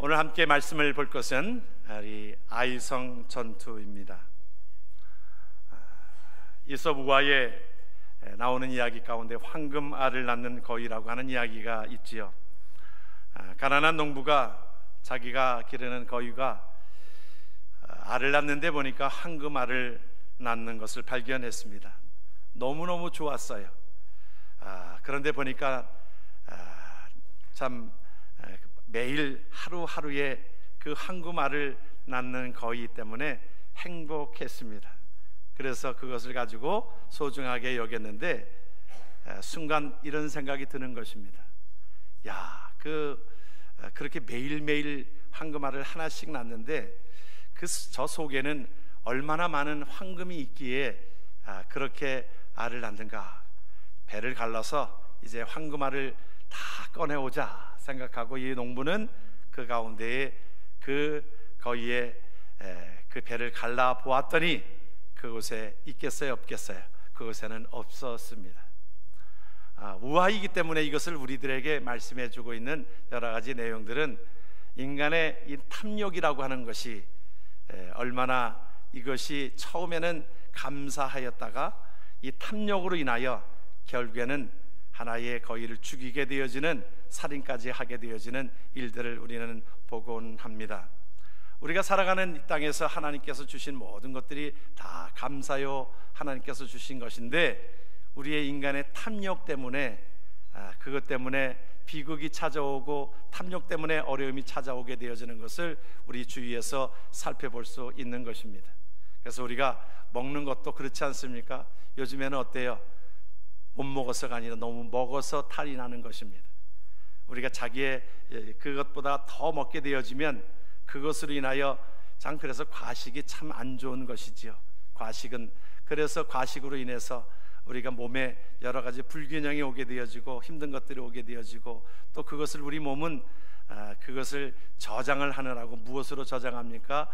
오늘 함께 말씀을 볼 것은 우리 아이성 전투입니다. 이솝 우화에 나오는 이야기 가운데 황금알을 낳는 거위라고 하는 이야기가 있지요. 가난한 농부가 자기가 기르는 거위가 알을 낳는데 보니까 황금알을 낳는 것을 발견했습니다. 너무너무 좋았어요. 그런데 보니까 참 매일 하루하루의 그 황금알을 낳는 거위 때문에 행복했습니다. 그래서 그것을 가지고 소중하게 여겼는데 순간 이런 생각이 드는 것입니다. 그렇게 매일매일 황금알을 하나씩 낳는데 저 속에는 얼마나 많은 황금이 있기에 그렇게 알을 낳는가. 배를 갈라서 이제 황금알을 다 꺼내오자 생각하고 이 농부는 그 가운데에 그 거위에 그 배를 갈라 보았더니 그곳에 있겠어요, 없겠어요? 그곳에는 없었습니다. 우화이기 때문에 이것을 우리들에게 말씀해 주고 있는 여러 가지 내용들은 인간의 이 탐욕이라고 하는 것이 얼마나 이것이 처음에는 감사하였다가 이 탐욕으로 인하여 결국에는 하나의 거위를 죽이게 되어지는, 살인까지 하게 되어지는 일들을 우리는 보곤 합니다. 우리가 살아가는 이 땅에서 하나님께서 주신 모든 것들이 다 감사요, 하나님께서 주신 것인데 우리의 인간의 탐욕 때문에 그것 때문에 비극이 찾아오고 탐욕 때문에 어려움이 찾아오게 되어지는 것을 우리 주위에서 살펴볼 수 있는 것입니다. 그래서 우리가 먹는 것도 그렇지 않습니까? 요즘에는 어때요? 못 먹어서가 아니라 너무 먹어서 탈이 나는 것입니다. 우리가 자기의 그것보다 더 먹게 되어지면 그것으로 인하여 그래서 과식이 참 안 좋은 것이지요. 과식은 그래서 과식으로 인해서 우리가 몸에 여러 가지 불균형이 오게 되어지고 힘든 것들이 오게 되어지고 또 그것을 우리 몸은 그것을 저장을 하느라고 무엇으로 저장합니까?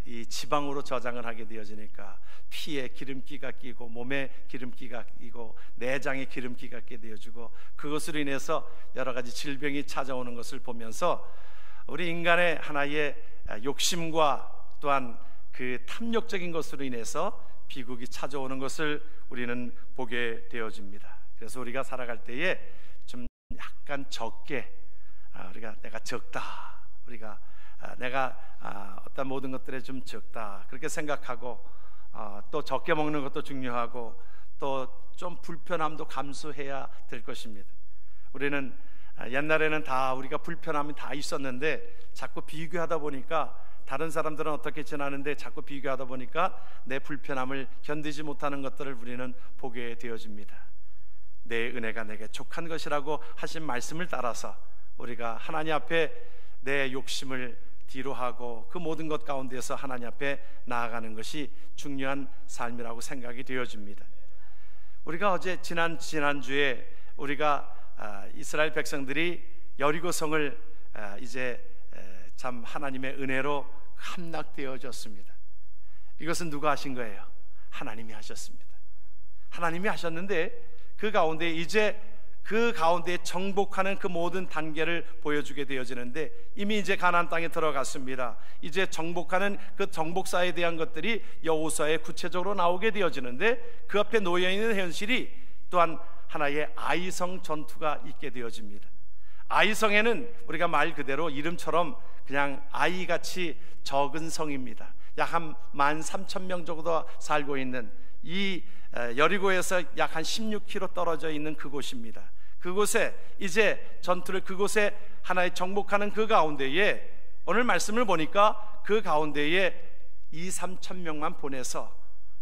이 지방으로 저장을 하게 되어지니까 피에 기름기가 끼고 몸에 기름기가 끼고 내장에 기름기가 끼게 되어지고 그것으로 인해서 여러 가지 질병이 찾아오는 것을 보면서 우리 인간의 하나의 욕심과 또한 그 탐욕적인 것으로 인해서 비극이 찾아오는 것을 우리는 보게 되어집니다. 그래서 우리가 살아갈 때에 좀 약간 적게 내가 적다, 우리가 내가 어떤 모든 것들에 좀 적다 그렇게 생각하고 또 적게 먹는 것도 중요하고 또 좀 불편함도 감수해야 될 것입니다. 우리는 옛날에는 다 우리가 불편함이 다 있었는데 자꾸 비교하다 보니까 다른 사람들은 어떻게 지나는데 자꾸 비교하다 보니까 내 불편함을 견디지 못하는 것들을 우리는 보게 되어집니다. 내 은혜가 내게 족한 것이라고 하신 말씀을 따라서 우리가 하나님 앞에 내 욕심을 뒤로 하고 그 모든 것 가운데서 하나님 앞에 나아가는 것이 중요한 삶이라고 생각이 되어집니다. 우리가 어제 지난주에 우리가 이스라엘 백성들이 여리고성을 이제 참 하나님의 은혜로 함락되어졌습니다. 이것은 누가 하신 거예요? 하나님이 하셨습니다. 하나님이 하셨는데 그 가운데 이제 그 가운데 정복하는 그 모든 단계를 보여주게 되어지는데 이미 이제 가나안 땅에 들어갔습니다. 이제 정복하는 그 정복사에 대한 것들이 여호수아에 구체적으로 나오게 되어지는데 그 앞에 놓여있는 현실이 또한 하나의 아이성 전투가 있게 되어집니다. 아이성에는 우리가 말 그대로 이름처럼 그냥 아이같이 적은 성입니다. 약 한 13,000명 정도 살고 있는 이 여리고에서 약 한 16km 떨어져 있는 그곳입니다. 그곳에 이제 전투를 그곳에 하나의 정복하는 그 가운데에 오늘 말씀을 보니까 그 가운데에 2-3,000명만 보내서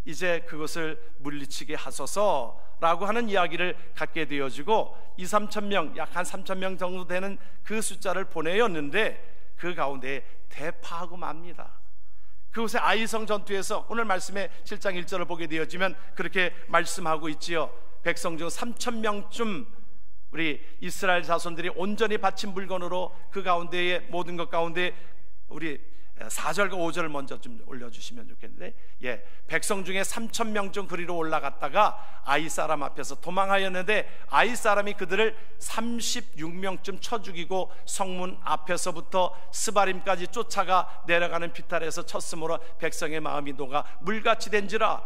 이제 그것을 물리치게 하소서라고 하는 이야기를 갖게 되어지고 2-3,000명, 약 한 3,000명 정도 되는 그 숫자를 보내었는데 그 가운데에 대파하고 맙니다. 그곳에 아이성 전투에서 오늘 말씀의 7장 1절을 보게 되어지면 그렇게 말씀하고 있지요. 백성 중 3,000명쯤 우리 이스라엘 자손들이 온전히 바친 물건으로 그 가운데에 모든 것 가운데 우리 4절과 5절을 먼저 좀 올려주시면 좋겠는데, 백성 중에 3,000명쯤 그리로 올라갔다가 아이 사람 앞에서 도망하였는데 아이 사람이 그들을 36명쯤 쳐 죽이고 성문 앞에서부터 스바림까지 쫓아가 내려가는 비탈에서 쳤으므로 백성의 마음이 녹아 물같이 된지라.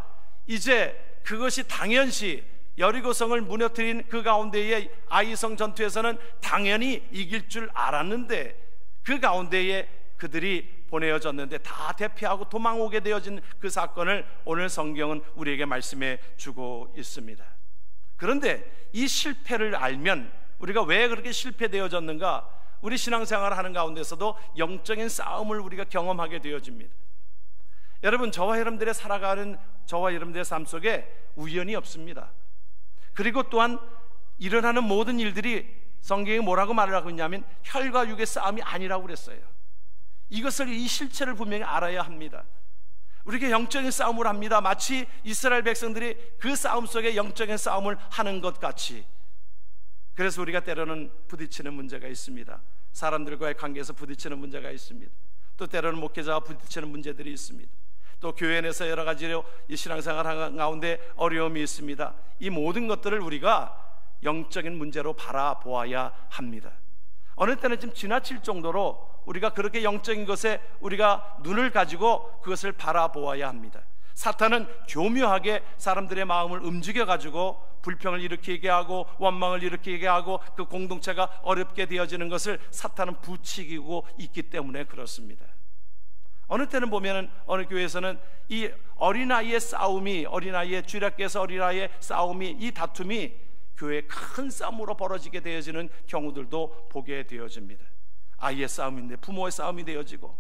이제 그것이 당연시 여리고성을 무너뜨린 그 가운데에 아이성 전투에서는 당연히 이길 줄 알았는데, 그 가운데에 그들이 보내어졌는데 다 대피하고 도망오게 되어진 그 사건을 오늘 성경은 우리에게 말씀해 주고 있습니다. 그런데 이 실패를 알면 우리가 왜 그렇게 실패되어졌는가, 우리 신앙생활을 하는 가운데서도 영적인 싸움을 우리가 경험하게 되어집니다. 여러분, 저와 여러분들의 살아가는 저와 여러분들의 삶 속에 우연이 없습니다. 그리고 또한 일어나는 모든 일들이 성경이 뭐라고 말을 하고 있냐면 혈과 육의 싸움이 아니라고 그랬어요. 이것을, 이 실체를 분명히 알아야 합니다. 우리가 영적인 싸움을 합니다. 마치 이스라엘 백성들이 그 싸움 속에 영적인 싸움을 하는 것 같이. 그래서 우리가 때로는 부딪히는 문제가 있습니다. 사람들과의 관계에서 부딪히는 문제가 있습니다. 또 때로는 목회자와 부딪히는 문제들이 있습니다. 또 교회 내에서 여러 가지로 이 신앙생활 가운데 어려움이 있습니다. 이 모든 것들을 우리가 영적인 문제로 바라보아야 합니다. 어느 때는 좀 지나칠 정도로 우리가 그렇게 영적인 것에 우리가 눈을 가지고 그것을 바라보아야 합니다. 사탄은 교묘하게 사람들의 마음을 움직여가지고 불평을 일으키게 하고 원망을 일으키게 하고 그 공동체가 어렵게 되어지는 것을 사탄은 부추기고 있기 때문에 그렇습니다. 어느 때는 보면은 어느 교회에서는 이 어린아이의 싸움이, 어린아이의 쥐락께서 어린아이의 싸움이, 이 다툼이 교회의 큰 싸움으로 벌어지게 되어지는 경우들도 보게 되어집니다. 아이의 싸움인데 부모의 싸움이 되어지고,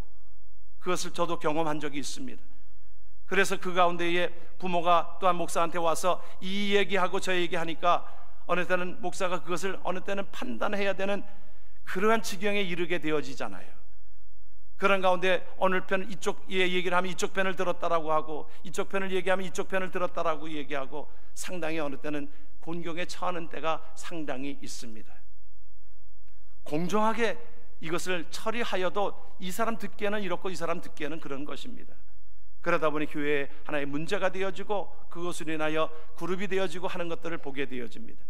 그것을 저도 경험한 적이 있습니다. 그래서 그 가운데에 부모가 또한 목사한테 와서 이 얘기하고 저 얘기하니까 어느 때는 목사가 그것을 어느 때는 판단해야 되는 그러한 지경에 이르게 되어지잖아요. 그런 가운데 어느 편 이쪽 얘기를 하면 이쪽 편을 들었다라고 하고, 이쪽 편을 얘기하면 이쪽 편을 들었다라고 얘기하고, 상당히 어느 때는 곤경에 처하는 때가 상당히 있습니다. 공정하게 이것을 처리하여도 이 사람 듣기에는 이렇고 이 사람 듣기에는 그런 것입니다. 그러다 보니 교회에 하나의 문제가 되어지고 그것으로 인하여 그룹이 되어지고 하는 것들을 보게 되어집니다.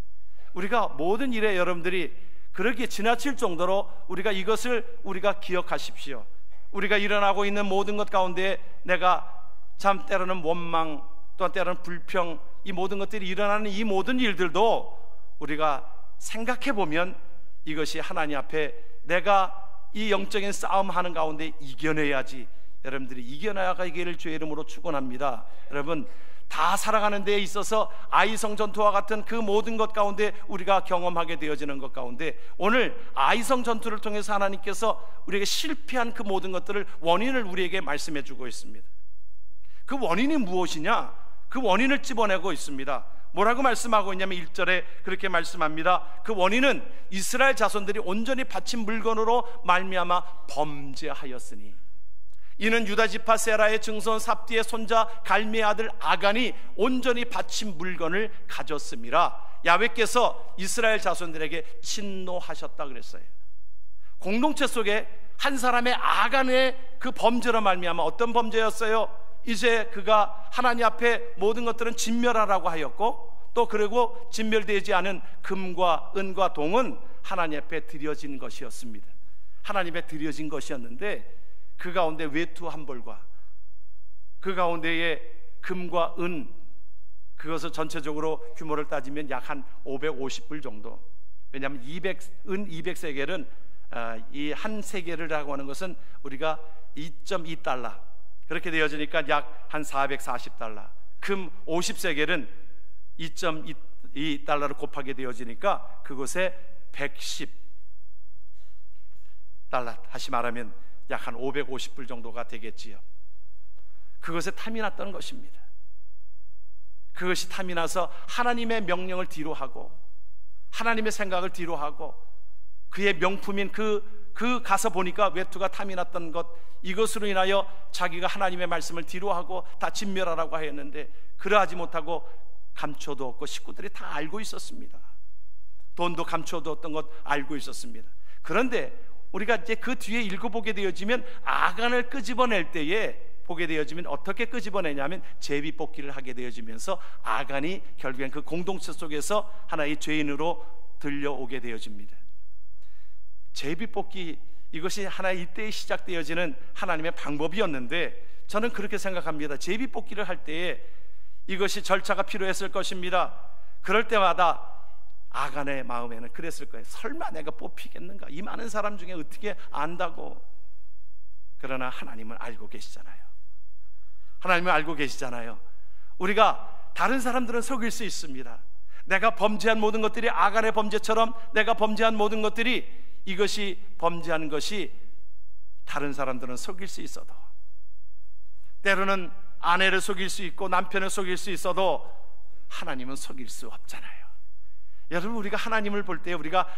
우리가 모든 일에 여러분들이 그렇게 지나칠 정도로 우리가 이것을 우리가 기억하십시오. 우리가 일어나고 있는 모든 것 가운데 내가 참 때로는 원망, 또한 때로는 불평, 이 모든 것들이 일어나는 이 모든 일들도 우리가 생각해 보면 이것이 하나님 앞에 내가 이 영적인 싸움하는 가운데 이겨내야지, 여러분들이 이겨나가기를 주의 이름으로 축원합니다. 여러분, 다 살아가는 데에 있어서 아이성 전투와 같은 그 모든 것 가운데 우리가 경험하게 되어지는 것 가운데 오늘 아이성 전투를 통해서 하나님께서 우리에게 실패한 그 모든 것들을, 원인을 우리에게 말씀해 주고 있습니다. 그 원인이 무엇이냐? 그 원인을 집어내고 있습니다. 뭐라고 말씀하고 있냐면 1절에 그렇게 말씀합니다. 그 원인은 이스라엘 자손들이 온전히 바친 물건으로 말미암아 범죄하였으니, 이는 유다 지파 세라의 증손 삽디의 손자 갈미의 아들 아간이 온전히 바친 물건을 가졌음이라. 야훼께서 이스라엘 자손들에게 진노하셨다 그랬어요. 공동체 속에 한 사람의 아간의 그 범죄로 말미암아, 어떤 범죄였어요? 이제 그가 하나님 앞에 모든 것들은 진멸하라고 하였고, 또 그리고 진멸되지 않은 금과 은과 동은 하나님 앞에 드려진 것이었습니다. 하나님에 드려진 것이었는데 그 가운데 외투 한 벌과 그 가운데에 금과 은, 그것을 전체적으로 규모를 따지면 약 한 550불 정도. 왜냐하면 은 200세겔은 이 한 세겔이라고 하는 것은 우리가 2.2달러 그렇게 되어지니까 약 한 440달러. 금 50세겔은 2.2달러를 곱하게 되어지니까 그것에 110달러, 다시 말하면 약 한 550불 정도가 되겠지요. 그것에 탐이 났던 것입니다. 그것이 탐이 나서 하나님의 명령을 뒤로하고 하나님의 생각을 뒤로하고 그의 명품인 그 가서 보니까 외투가 탐이 났던 것, 이것으로 인하여 자기가 하나님의 말씀을 뒤로하고 다 진멸하라고 하였는데 그러하지 못하고 감춰두었고 식구들이 다 알고 있었습니다. 돈도 감춰두었던 것 알고 있었습니다. 그런데 우리가 이제 그 뒤에 읽어보게 되어지면 아간을 끄집어낼 때에 보게 되어지면 어떻게 끄집어내냐면 제비뽑기를 하게 되어지면서 아간이 결국엔 그 공동체 속에서 하나의 죄인으로 들려오게 되어집니다. 제비뽑기, 이것이 하나의 이때에 시작되어지는 하나님의 방법이었는데 저는 그렇게 생각합니다. 제비뽑기를 할 때에 이것이 절차가 필요했을 것입니다. 그럴 때마다 아간의 마음에는 그랬을 거예요. 설마 내가 뽑히겠는가? 이 많은 사람 중에 어떻게 안다고. 그러나 하나님은 알고 계시잖아요. 하나님은 알고 계시잖아요. 우리가 다른 사람들은 속일 수 있습니다. 내가 범죄한 모든 것들이 아간의 범죄처럼 내가 범죄한 모든 것들이 이것이 범죄한 것이 다른 사람들은 속일 수 있어도, 때로는 아내를 속일 수 있고 남편을 속일 수 있어도 하나님은 속일 수 없잖아요. 여러분, 우리가 하나님을 볼 때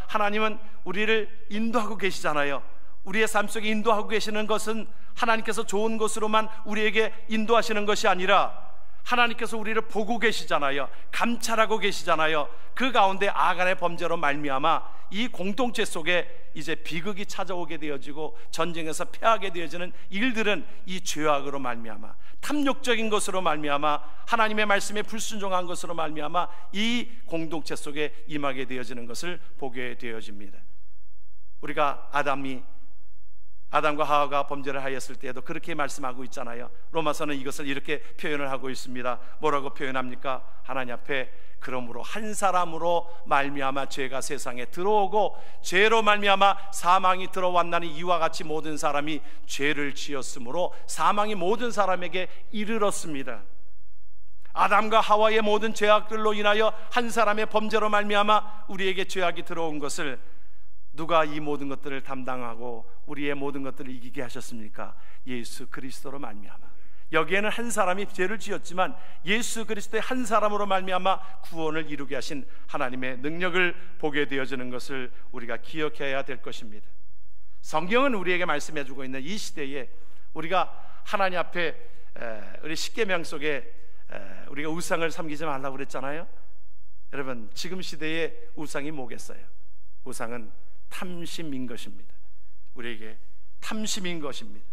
하나님은 우리를 인도하고 계시잖아요. 우리의 삶 속에 인도하고 계시는 것은 하나님께서 좋은 것으로만 우리에게 인도하시는 것이 아니라 하나님께서 우리를 보고 계시잖아요. 감찰하고 계시잖아요. 그 가운데 아간의 범죄로 말미암아 이 공동체 속에 이제 비극이 찾아오게 되어지고 전쟁에서 패하게 되어지는 일들은 이 죄악으로 말미암아, 탐욕적인 것으로 말미암아, 하나님의 말씀에 불순종한 것으로 말미암아 이 공동체 속에 임하게 되어지는 것을 보게 되어집니다. 우리가 아담과 하와가 범죄를 하였을 때에도 그렇게 말씀하고 있잖아요. 로마서는 이것을 이렇게 표현을 하고 있습니다. 뭐라고 표현합니까? 하나님 앞에 그러므로 한 사람으로 말미암아 죄가 세상에 들어오고 죄로 말미암아 사망이 들어왔나니 이와 같이 모든 사람이 죄를 지었으므로 사망이 모든 사람에게 이르렀습니다. 아담과 하와의 모든 죄악들로 인하여 한 사람의 범죄로 말미암아 우리에게 죄악이 들어온 것을 누가 이 모든 것들을 담당하고 우리의 모든 것들을 이기게 하셨습니까? 예수 그리스도로 말미암아. 여기에는 한 사람이 죄를 지었지만 예수 그리스도의 한 사람으로 말미암아 구원을 이루게 하신 하나님의 능력을 보게 되어지는 것을 우리가 기억해야 될 것입니다. 성경은 우리에게 말씀해주고 있는 이 시대에 우리가 하나님 앞에 우리 십계명 속에 우리가 우상을 섬기지 말라고 그랬잖아요. 여러분, 지금 시대의 우상이 뭐겠어요? 우상은 탐심인 것입니다. 우리에게 탐심인 것입니다.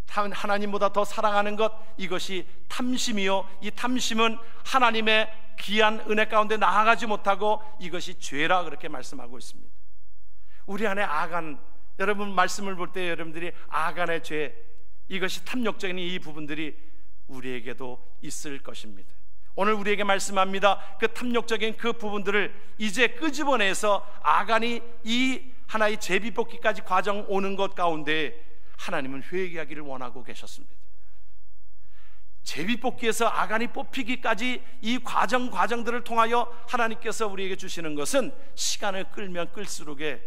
하나님보다 더 사랑하는 것, 이것이 탐심이요, 이 탐심은 하나님의 귀한 은혜 가운데 나아가지 못하고 이것이 죄라 그렇게 말씀하고 있습니다. 우리 안에 아간, 여러분 말씀을 볼 때 여러분들이 아간의 죄, 이것이 탐욕적인 이 부분들이 우리에게도 있을 것입니다. 오늘 우리에게 말씀합니다. 그 탐욕적인 그 부분들을 이제 끄집어내서 아간이 이 하나의 제비뽑기까지 과정 오는 것 가운데 하나님은 회개하기를 원하고 계셨습니다. 제비뽑기에서 아간이 뽑히기까지 이 과정들을 통하여 하나님께서 우리에게 주시는 것은 시간을 끌면 끌수록에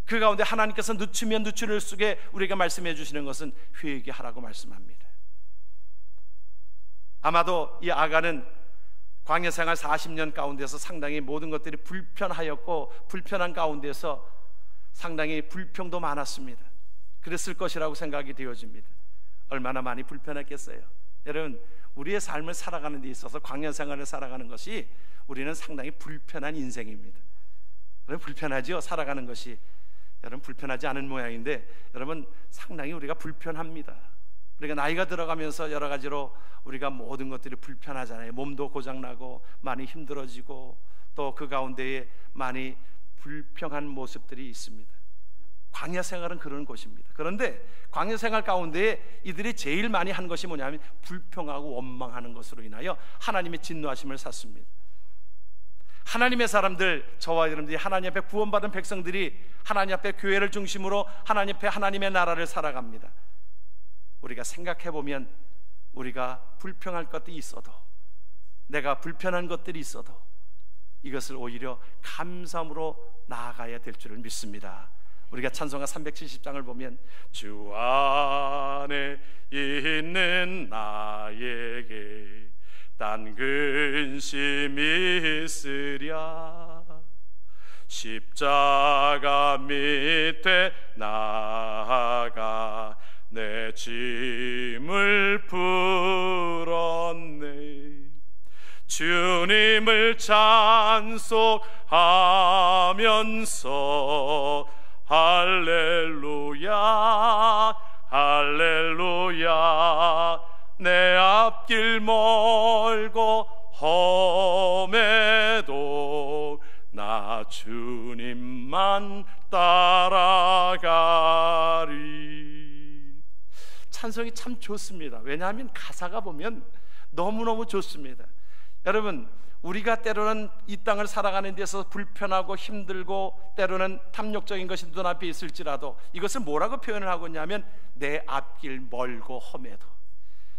그 가운데 하나님께서 늦추면 늦출수록에 우리에게 말씀해 주시는 것은 회개하라고 말씀합니다. 아마도 이 아간은 광야생활 40년 가운데서 상당히 모든 것들이 불편하였고 불편한 가운데서 상당히 불평도 많았습니다. 그랬을 것이라고 생각이 되어집니다. 얼마나 많이 불편했겠어요. 여러분, 우리의 삶을 살아가는 데 있어서 광야생활을 살아가는 것이 우리는 상당히 불편한 인생입니다. 여러분, 불편하죠? 살아가는 것이. 여러분, 불편하지 않은 모양인데 여러분, 상당히 우리가 불편합니다. 우리가 나이가 들어가면서 여러 가지로 우리가 모든 것들이 불편하잖아요. 몸도 고장나고 많이 힘들어지고 또 그 가운데에 많이 불평한 모습들이 있습니다. 광야 생활은 그런 곳입니다. 그런데 광야 생활 가운데 이들이 제일 많이 한 것이 뭐냐면 불평하고 원망하는 것으로 인하여 하나님의 진노하심을 샀습니다. 하나님의 사람들, 저와 여러분들이 하나님 앞에 구원받은 백성들이 하나님 앞에 교회를 중심으로 하나님 앞에 하나님의 나라를 살아갑니다. 우리가 생각해보면 우리가 불평할 것들이 있어도, 내가 불편한 것들이 있어도 이것을 오히려 감사함으로 나아가야 될 줄을 믿습니다. 우리가 찬송가 370장을 보면 주 안에 있는 나에게 딴 근심이 있으랴 십자가 밑에 나아가 내 짐을 풀었네. 주님을 찬송하면서 할렐루야 할렐루야. 내 앞길 멀고 험해도 나 주님만 따라가리. 찬송이 참 좋습니다. 왜냐하면 가사가 보면 너무너무 좋습니다. 여러분, 우리가 때로는 이 땅을 살아가는 데 있어서 불편하고 힘들고 때로는 탐욕적인 것이 눈앞에 있을지라도 이것을 뭐라고 표현을 하고 있냐면 내 앞길 멀고 험해도.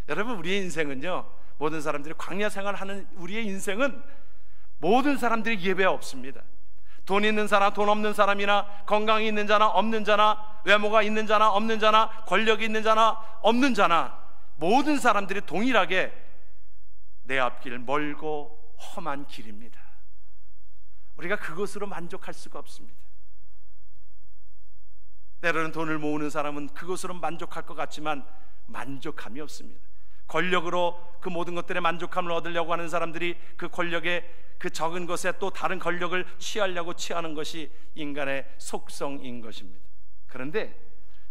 여러분, 우리의 인생은요, 모든 사람들이 광야 생활하는 우리의 인생은 모든 사람들이 예배 없습니다. 돈 있는 사람, 돈 없는 사람이나 건강이 있는 자나 없는 자나 외모가 있는 자나 없는 자나 권력이 있는 자나 없는 자나 모든 사람들이 동일하게 내 앞길 멀고 험한 길입니다. 우리가 그것으로 만족할 수가 없습니다. 때로는 돈을 모으는 사람은 그것으로 만족할 것 같지만 만족함이 없습니다. 권력으로 그 모든 것들에 만족함을 얻으려고 하는 사람들이 그 권력의 그 적은 것에 또 다른 권력을 취하려고 취하는 것이 인간의 속성인 것입니다. 그런데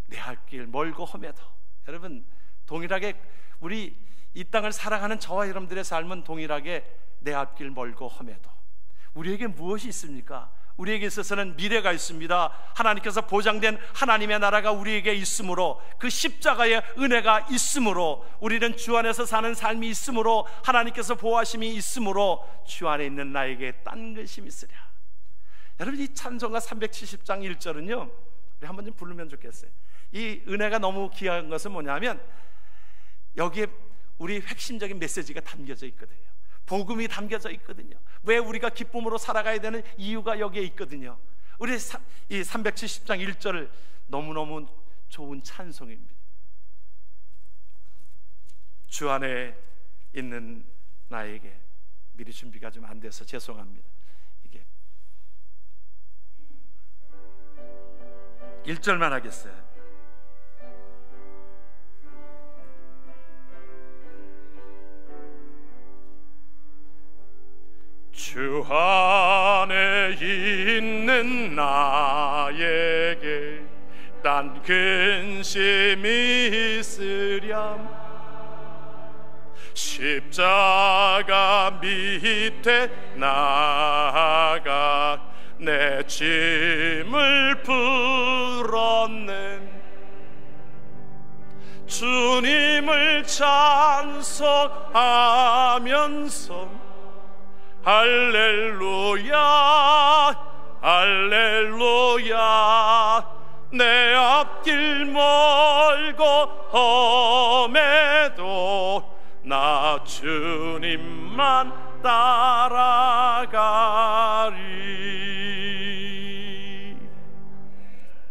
내 앞길 멀고 험해도, 여러분, 동일하게 우리 이 땅을 살아가는 저와 여러분들의 삶은 동일하게 내 앞길 멀고 험해도 우리에게 무엇이 있습니까? 우리에게 있어서는 미래가 있습니다. 하나님께서 보장된 하나님의 나라가 우리에게 있으므로, 그 십자가의 은혜가 있으므로, 우리는 주 안에서 사는 삶이 있으므로, 하나님께서 보호하심이 있으므로 주 안에 있는 나에게 딴 것이 있으랴. 여러분, 이 찬송가 370장 1절은요 우리 한번 좀 부르면 좋겠어요. 이 은혜가 너무 귀한 것은 뭐냐면 여기에 우리 핵심적인 메시지가 담겨져 있거든요. 복음이 담겨져 있거든요. 왜 우리가 기쁨으로 살아가야 되는 이유가 여기에 있거든요. 우리 이 370장 1절을 너무너무 좋은 찬송입니다. 주 안에 있는 나에게, 미리 준비가 좀 안 돼서 죄송합니다. 이게 1절만 하겠어요. 주 안에 있는 나에게 딴 근심이 있으렴. 십자가 밑에 나가 내 짐을 풀었는 주님을 찬송하면서 할렐루야 할렐루야. 내 앞길 멀고 험해도 나 주님만 따라가리.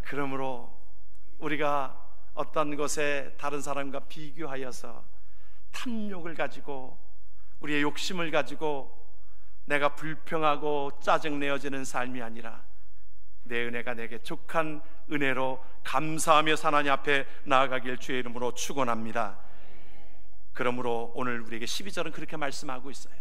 그러므로 우리가 어떤 것에 다른 사람과 비교하여서 탐욕을 가지고 우리의 욕심을 가지고 내가 불평하고 짜증내어지는 삶이 아니라 내 은혜가 내게 족한 은혜로 감사하며 하나님 앞에 나아가길 주의 이름으로 축원합니다. 그러므로 오늘 우리에게 12절은 그렇게 말씀하고 있어요.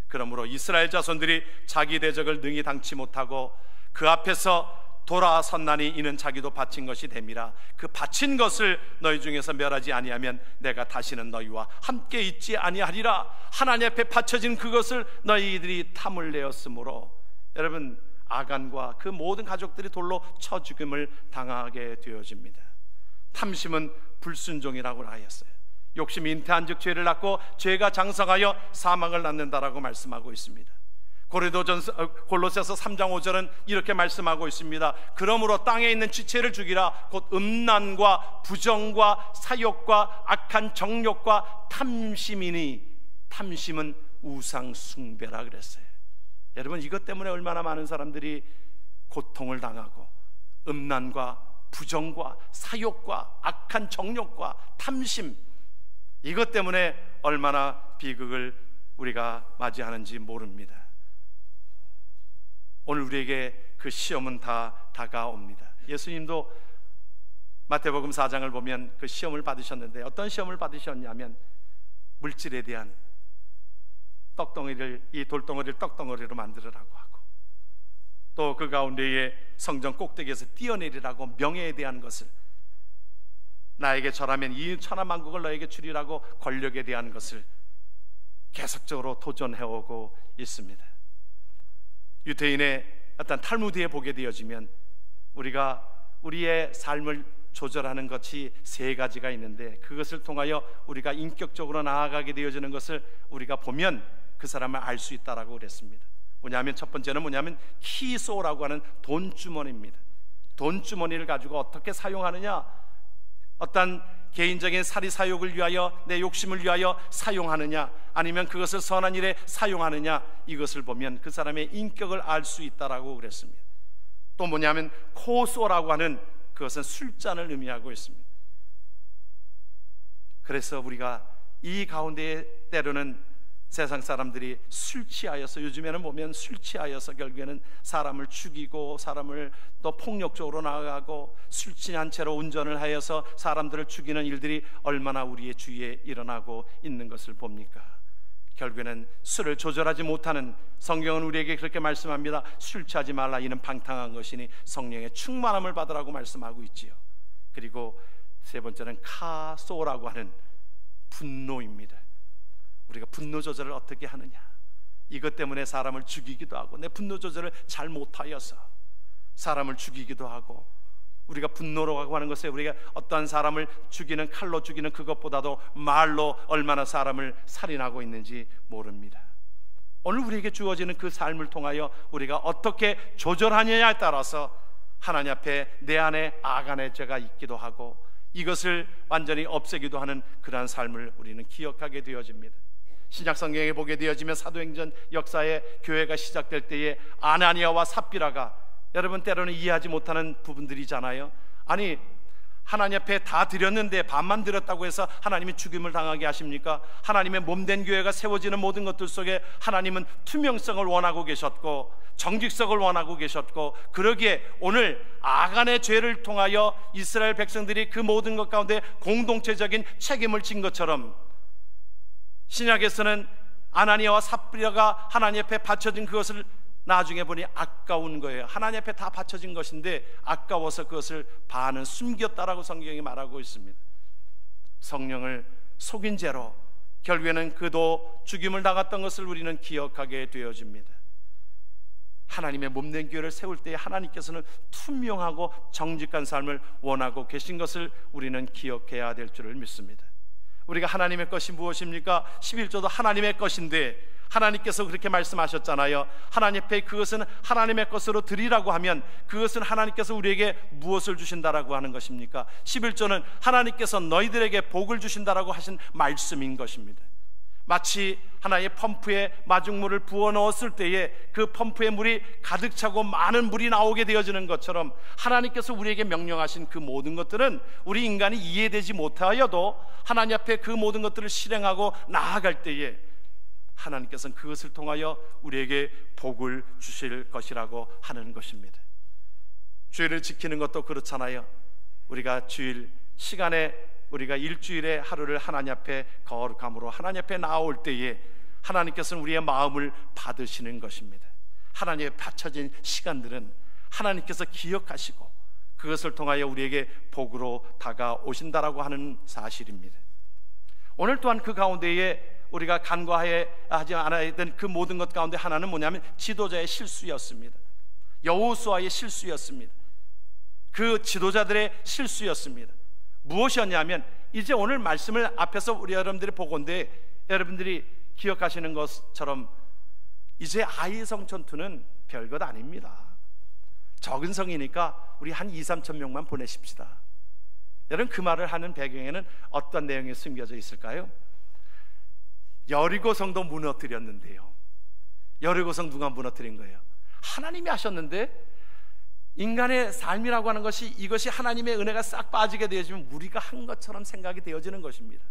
그러므로 이스라엘 자손들이 자기 대적을 능히 당치 못하고 그 앞에서 돌아섰나니 이는 자기도 바친 것이 됨이라. 그 바친 것을 너희 중에서 멸하지 아니하면 내가 다시는 너희와 함께 있지 아니하리라. 하나님 앞에 바쳐진 그것을 너희들이 탐을 내었으므로, 여러분, 아간과 그 모든 가족들이 돌로 쳐 죽임을 당하게 되어집니다. 탐심은 불순종이라고 하였어요. 욕심이 잉태한 즉 죄를 낳고 죄가 장성하여 사망을 낳는다라고 말씀하고 있습니다. 골로새서 3장 5절은 이렇게 말씀하고 있습니다. 그러므로 땅에 있는 지체를 죽이라. 곧 음란과 부정과 사욕과 악한 정욕과 탐심이니 탐심은 우상 숭배라 그랬어요. 여러분, 이것 때문에 얼마나 많은 사람들이 고통을 당하고 음란과 부정과 사욕과 악한 정욕과 탐심, 이것 때문에 얼마나 비극을 우리가 맞이하는지 모릅니다. 오늘 우리에게 그 시험은 다 다가옵니다. 예수님도 마태복음 4장을 보면 그 시험을 받으셨는데 어떤 시험을 받으셨냐면 물질에 대한 떡덩이를, 이 돌덩어리를 떡덩어리로 만들으라고 하고, 또 그 가운데에 성전 꼭대기에서 뛰어내리라고 명예에 대한 것을, 나에게 절하면 이 천하만국을 너에게 주리라고 권력에 대한 것을 계속적으로 도전해오고 있습니다. 유대인의 어떤 탈무드에 보게 되어지면 우리가 우리의 삶을 조절하는 것이 세 가지가 있는데, 그것을 통하여 우리가 인격적으로 나아가게 되어지는 것을 우리가 보면 그 사람을 알 수 있다라고 그랬습니다. 뭐냐면 첫 번째는 뭐냐면 키소라고 하는 돈주머니입니다. 돈주머니를 가지고 어떻게 사용하느냐, 어떤 개인적인 사리사욕을 위하여, 내 욕심을 위하여 사용하느냐, 아니면 그것을 선한 일에 사용하느냐, 이것을 보면 그 사람의 인격을 알 수 있다라고 그랬습니다. 또 뭐냐면 코소라고 하는, 그것은 술잔을 의미하고 있습니다. 그래서 우리가 이 가운데에 때로는 세상 사람들이 술 취하여서, 요즘에는 보면 술 취하여서 결국에는 사람을 죽이고 사람을 또 폭력적으로 나아가고 술 취한 채로 운전을 하여서 사람들을 죽이는 일들이 얼마나 우리의 주위에 일어나고 있는 것을 봅니까? 결국에는 술을 조절하지 못하는, 성경은 우리에게 그렇게 말씀합니다. 술 취하지 말라, 이는 방탕한 것이니 성령의 충만함을 받으라고 말씀하고 있지요. 그리고 세 번째는 카소라고 하는 분노입니다. 우리가 분노 조절을 어떻게 하느냐, 이것 때문에 사람을 죽이기도 하고, 내 분노 조절을 잘 못하여서 사람을 죽이기도 하고, 우리가 분노로 하는 것에 우리가 어떠한 사람을 죽이는, 칼로 죽이는 그것보다도 말로 얼마나 사람을 살인하고 있는지 모릅니다. 오늘 우리에게 주어지는 그 삶을 통하여 우리가 어떻게 조절하느냐에 따라서 하나님 앞에 내 안에 아간의 죄가 있기도 하고 이것을 완전히 없애기도 하는 그러한 삶을 우리는 기억하게 되어집니다. 신약 성경에 보게 되어지면 사도행전 역사에 교회가 시작될 때에 아나니아와 삽비라가, 여러분 때로는 이해하지 못하는 부분들이잖아요. 아니, 하나님 앞에 다 드렸는데 반만 드렸다고 해서 하나님이 죽임을 당하게 하십니까? 하나님의 몸된 교회가 세워지는 모든 것들 속에 하나님은 투명성을 원하고 계셨고 정직성을 원하고 계셨고, 그러기에 오늘 아간의 죄를 통하여 이스라엘 백성들이 그 모든 것 가운데 공동체적인 책임을 진 것처럼, 신약에서는 아나니아와 삽비라가 하나님 앞에 바쳐진 그것을 나중에 보니 아까운 거예요. 하나님 앞에 다 바쳐진 것인데 아까워서 그것을 반은 숨겼다라고 성경이 말하고 있습니다. 성령을 속인 죄로 결국에는 그도 죽임을 당했던 것을 우리는 기억하게 되어집니다. 하나님의 몸된 교회를 세울 때 하나님께서는 투명하고 정직한 삶을 원하고 계신 것을 우리는 기억해야 될 줄을 믿습니다. 우리가 하나님의 것이 무엇입니까? 11조도 하나님의 것인데 하나님께서 그렇게 말씀하셨잖아요. 하나님 앞에 그것은 하나님의 것으로 드리라고 하면 그것은 하나님께서 우리에게 무엇을 주신다라고 하는 것입니까? 11조는 하나님께서 너희들에게 복을 주신다라고 하신 말씀인 것입니다. 마치 하나의 펌프에 마중물을 부어 넣었을 때에 그 펌프의 물이 가득 차고 많은 물이 나오게 되어지는 것처럼 하나님께서 우리에게 명령하신 그 모든 것들은 우리 인간이 이해되지 못하여도 하나님 앞에 그 모든 것들을 실행하고 나아갈 때에 하나님께서는 그것을 통하여 우리에게 복을 주실 것이라고 하는 것입니다. 주일을 지키는 것도 그렇잖아요. 우리가 주일 시간에 우리가 일주일에 하루를 하나님 앞에 거룩함으로 하나님 앞에 나올 때에 하나님께서는 우리의 마음을 받으시는 것입니다. 하나님의 바쳐진 시간들은 하나님께서 기억하시고 그것을 통하여 우리에게 복으로 다가오신다라고 하는 사실입니다. 오늘 또한 그 가운데에 우리가 간과하지 않아야 되는 그 모든 것 가운데 하나는 뭐냐면 지도자의 실수였습니다. 여호수아의 실수였습니다. 그 지도자들의 실수였습니다. 무엇이었냐면, 이제 오늘 말씀을 앞에서 우리 여러분들이 보건대 여러분들이 기억하시는 것처럼 이제 아이성 전투는 별것 아닙니다. 적은 성이니까 우리 한 2-3천 명만 보내십시다. 여러분, 그 말을 하는 배경에는 어떤 내용이 숨겨져 있을까요? 여리고성도 무너뜨렸는데요. 여리고성 누가 무너뜨린 거예요? 하나님이 하셨는데, 인간의 삶이라고 하는 것이, 이것이 하나님의 은혜가 싹 빠지게 되어지면 우리가 한 것처럼 생각이 되어지는 것입니다.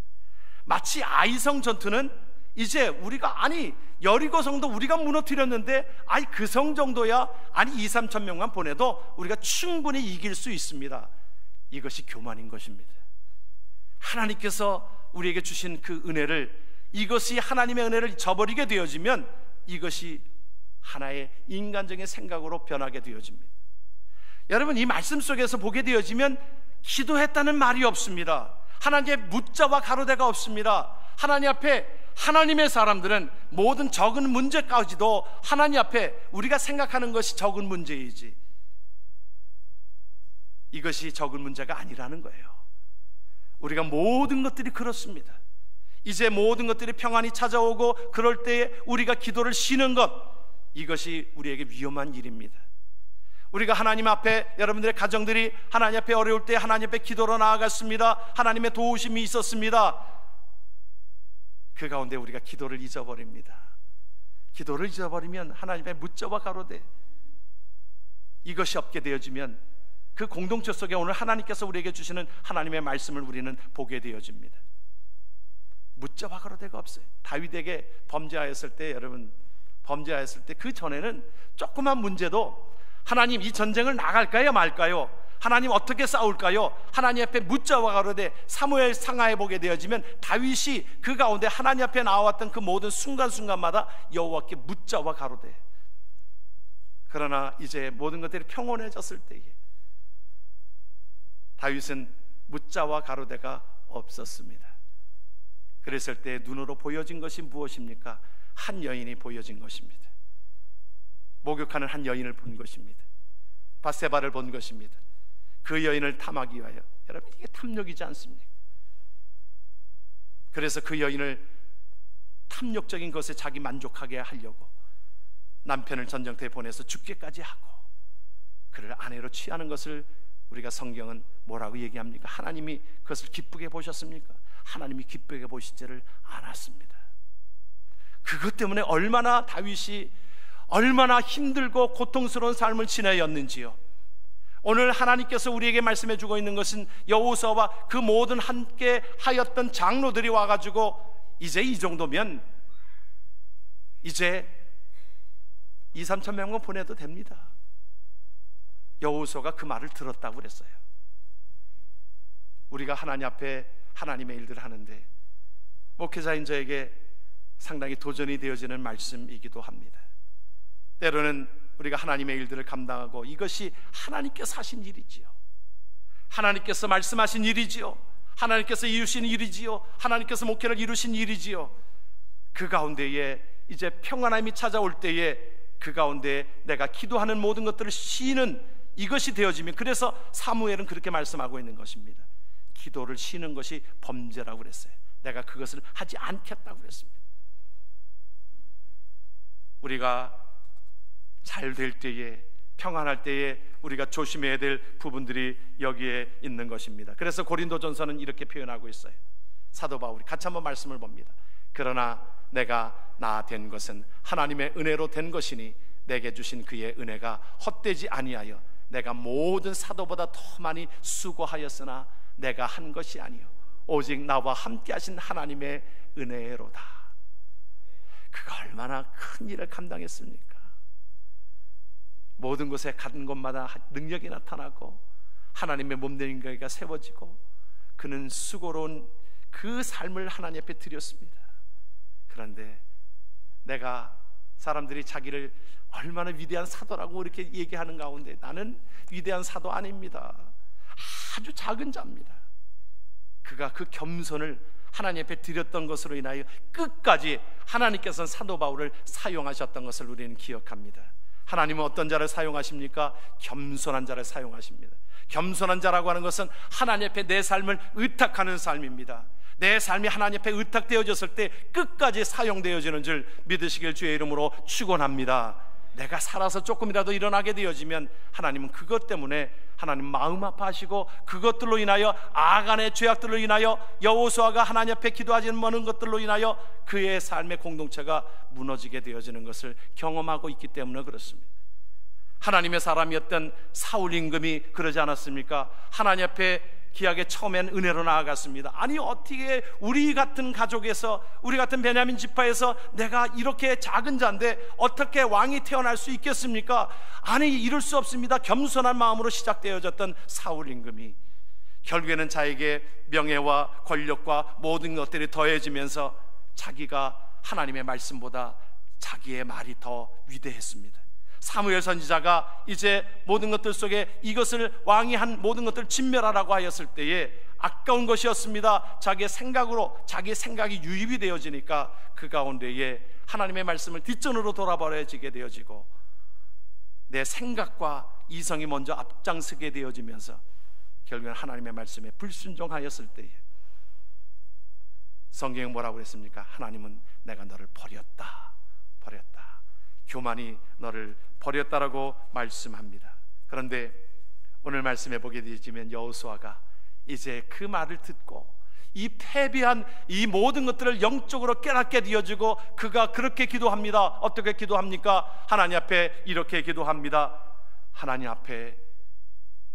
마치 아이성 전투는 이제 우리가, 아니 여리고성도 우리가 무너뜨렸는데 아니 그 성 정도야, 아니 2-3천 명만 보내도 우리가 충분히 이길 수 있습니다. 이것이 교만인 것입니다. 하나님께서 우리에게 주신 그 은혜를, 이것이 하나님의 은혜를 저버리게 되어지면 이것이 하나의 인간적인 생각으로 변하게 되어집니다. 여러분, 이 말씀 속에서 보게 되어지면 기도했다는 말이 없습니다. 하나님의 묻자와 가로대가 없습니다. 하나님 앞에 하나님의 사람들은 모든 적은 문제까지도 하나님 앞에 우리가 생각하는 것이 적은 문제이지 이것이 적은 문제가 아니라는 거예요. 우리가 모든 것들이 그렇습니다. 이제 모든 것들이 평안히 찾아오고 그럴 때에 우리가 기도를 쉬는 것, 이것이 우리에게 위험한 일입니다. 우리가 하나님 앞에, 여러분들의 가정들이 하나님 앞에 어려울 때 하나님 앞에 기도로 나아갔습니다. 하나님의 도우심이 있었습니다. 그 가운데 우리가 기도를 잊어버립니다. 기도를 잊어버리면 하나님의 묻자와 가로대, 이것이 없게 되어지면 그 공동체 속에 오늘 하나님께서 우리에게 주시는 하나님의 말씀을 우리는 보게 되어집니다. 묻자와 가로대가 없어요. 다윗에게 범죄하였을 때, 여러분 범죄하였을 때 그 전에는 조그만 문제도 하나님 이 전쟁을 나갈까요 말까요? 하나님 어떻게 싸울까요? 하나님 앞에 묻자와 가로되 사무엘 상하에 보게 되어지면 다윗이 그 가운데 하나님 앞에 나왔던 그 모든 순간순간마다 여호와께 묻자와 가로되, 그러나 이제 모든 것들이 평온해졌을 때에 다윗은 묻자와 가로대가 없었습니다. 그랬을 때 눈으로 보여진 것이 무엇입니까? 한 여인이 보여진 것입니다. 목욕하는 한 여인을 본 것입니다. 밧세바를 본 것입니다. 그 여인을 탐하기 위하여. 여러분, 이게 탐욕이지 않습니까? 그래서 그 여인을 탐욕적인 것에 자기 만족하게 하려고 남편을 전쟁터에 보내서 죽게까지 하고 그를 아내로 취하는 것을 우리가 성경은 뭐라고 얘기합니까? 하나님이 그것을 기쁘게 보셨습니까? 하나님이 기쁘게 보시지를 않았습니다. 그것 때문에 얼마나 다윗이 얼마나 힘들고 고통스러운 삶을 지내었는지요. 오늘 하나님께서 우리에게 말씀해 주고 있는 것은 여호수아와 그 모든 함께 하였던 장로들이 와가지고 이제 이 정도면 이제 2-3천 명만 보내도 됩니다. 여호수아가 그 말을 들었다고 그랬어요. 우리가 하나님 앞에 하나님의 일들을 하는데 목회자인 저에게 상당히 도전이 되어지는 말씀이기도 합니다. 때로는 우리가 하나님의 일들을 감당하고 이것이 하나님께서 하신 일이지요, 하나님께서 말씀하신 일이지요, 하나님께서 이루신 일이지요, 하나님께서 목회를 이루신 일이지요. 그 가운데에 이제 평안함이 찾아올 때에 그 가운데 내가 기도하는 모든 것들을 쉬는 이것이 되어지면, 그래서 사무엘은 그렇게 말씀하고 있는 것입니다. 기도를 쉬는 것이 범죄라고 그랬어요. 내가 그것을 하지 않겠다고 그랬습니다. 우리가 잘 될 때에, 평안할 때에 우리가 조심해야 될 부분들이 여기에 있는 것입니다. 그래서 고린도전서는 이렇게 표현하고 있어요. 사도 바울이 같이 한번 말씀을 봅니다. 그러나 내가 나 된 것은 하나님의 은혜로 된 것이니 내게 주신 그의 은혜가 헛되지 아니하여 내가 모든 사도보다 더 많이 수고하였으나 내가 한 것이 아니요 오직 나와 함께 하신 하나님의 은혜로다. 그가 얼마나 큰 일을 감당했습니까? 모든 곳에 가는 곳마다 능력이 나타나고 하나님의 몸된 인격이 세워지고 그는 수고로운 그 삶을 하나님 앞에 드렸습니다. 그런데 내가, 사람들이 자기를 얼마나 위대한 사도라고 이렇게 얘기하는 가운데 나는 위대한 사도 아닙니다. 아주 작은 자입니다. 그가 그 겸손을 하나님 앞에 드렸던 것으로 인하여 끝까지 하나님께서는 사도 바울을 사용하셨던 것을 우리는 기억합니다. 하나님은 어떤 자를 사용하십니까? 겸손한 자를 사용하십니다. 겸손한 자라고 하는 것은 하나님 앞에 내 삶을 의탁하는 삶입니다. 내 삶이 하나님 앞에 의탁되어졌을 때 끝까지 사용되어지는 줄 믿으시길 주의 이름으로 축원합니다. 내가 살아서 조금이라도 일어나게 되어지면 하나님은 그것 때문에 하나님 마음 아파하시고 그것들로 인하여 아간의 죄악들로 인하여 여호수아가 하나님 앞에 기도하지 않는 것들로 인하여 그의 삶의 공동체가 무너지게 되어지는 것을 경험하고 있기 때문에 그렇습니다. 하나님의 사람이었던 사울 임금이 그러지 않았습니까? 하나님 앞에 기약에 처음엔 은혜로 나아갔습니다. 아니 어떻게 우리 같은 가족에서, 우리 같은 베냐민 지파에서 내가 이렇게 작은 자인데 어떻게 왕이 태어날 수 있겠습니까? 아니 이럴 수 없습니다. 겸손한 마음으로 시작되어졌던 사울 임금이 결국에는 자에게 명예와 권력과 모든 것들이 더해지면서 자기가 하나님의 말씀보다 자기의 말이 더 위대했습니다. 사무엘 선지자가 이제 모든 것들 속에 이것을 왕이 한 모든 것들을 진멸하라고 하였을 때에 아까운 것이었습니다. 자기의 생각으로, 자기의 생각이 유입이 되어지니까 그 가운데에 하나님의 말씀을 뒷전으로 돌아버려지게 되어지고 내 생각과 이성이 먼저 앞장서게 되어지면서 결국엔 하나님의 말씀에 불순종하였을 때에 성경에 뭐라고 그랬습니까? 하나님은 내가 너를 버렸다, 버렸다. 교만이 너를 버렸다라고 말씀합니다. 그런데 오늘 말씀해 보게 되지만 여호수아가 이제 그 말을 듣고 이 패배한 이 모든 것들을 영적으로 깨닫게 되어지고 그가 그렇게 기도합니다. 어떻게 기도합니까? 하나님 앞에 이렇게 기도합니다. 하나님 앞에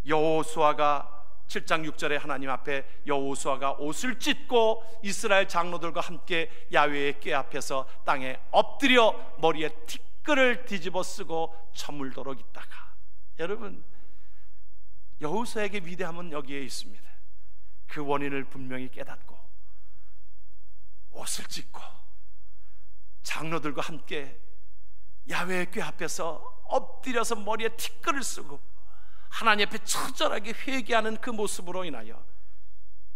여호수아가 7장 6절에 하나님 앞에 여호수아가 옷을 찢고 이스라엘 장로들과 함께 야훼의 궤 앞에서 땅에 엎드려 머리에 티끌을 뒤집어 쓰고 저물도록 있다가, 여러분, 여호수아에게 위대함은 여기에 있습니다. 그 원인을 분명히 깨닫고 옷을 찢고 장로들과 함께 야훼의 궤 앞에서 엎드려서 머리에 티끌을 쓰고 하나님 앞에 처절하게 회개하는 그 모습으로 인하여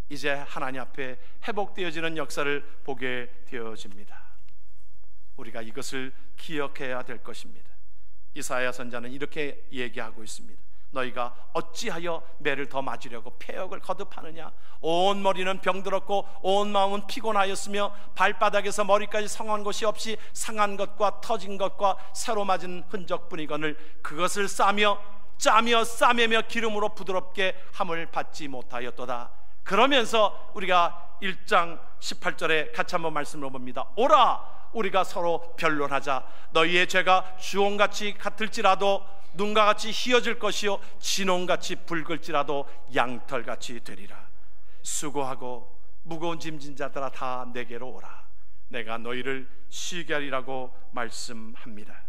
이제 하나님 앞에 회복되어지는 역사를 보게 되어집니다. 우리가 이것을 기억해야 될 것입니다. 이사야 선지자는 이렇게 얘기하고 있습니다. 너희가 어찌하여 매를 더 맞으려고 폐역을 거듭하느냐? 온 머리는 병들었고 온 마음은 피곤하였으며 발바닥에서 머리까지 성한 곳이 없이 상한 것과 터진 것과 새로 맞은 흔적뿐이거늘 그것을 짜며 싸매며 기름으로 부드럽게 함을 받지 못하였도다. 그러면서 우리가 1장 18절에 같이 한번 말씀을 봅니다. 오라, 우리가 서로 변론하자. 너희의 죄가 주홍같이 같을지라도 눈과 같이 희어질 것이요 진홍같이 붉을지라도 양털같이 되리라. 수고하고 무거운 짐진 자들아 다 내게로 오라. 내가 너희를 쉬게 하리라고 말씀합니다.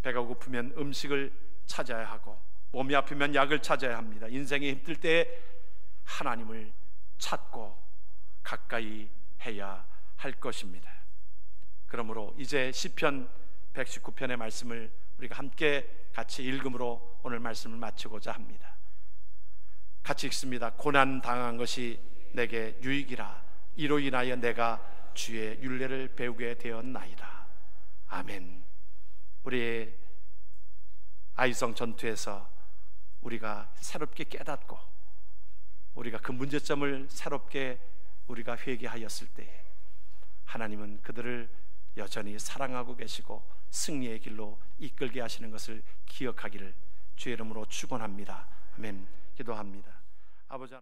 배가 고프면 음식을 찾아야 하고 몸이 아프면 약을 찾아야 합니다. 인생이 힘들 때 하나님을 찾고 가까이 해야 할 것입니다. 그러므로 이제 시편 119편의 말씀을 우리가 함께 같이 읽음으로 오늘 말씀을 마치고자 합니다. 같이 읽습니다. 고난 당한 것이 내게 유익이라. 이로 인하여 내가 주의 율례를 배우게 되었나이다. 아멘. 우리의 아이성 전투에서 우리가 새롭게 깨닫고 우리가 그 문제점을 새롭게 우리가 회개하였을 때 하나님은 그들을 여전히 사랑하고 계시고 승리의 길로 이끌게 하시는 것을 기억하기를 주의 이름으로 축원합니다. 아멘. 기도합니다. 아버지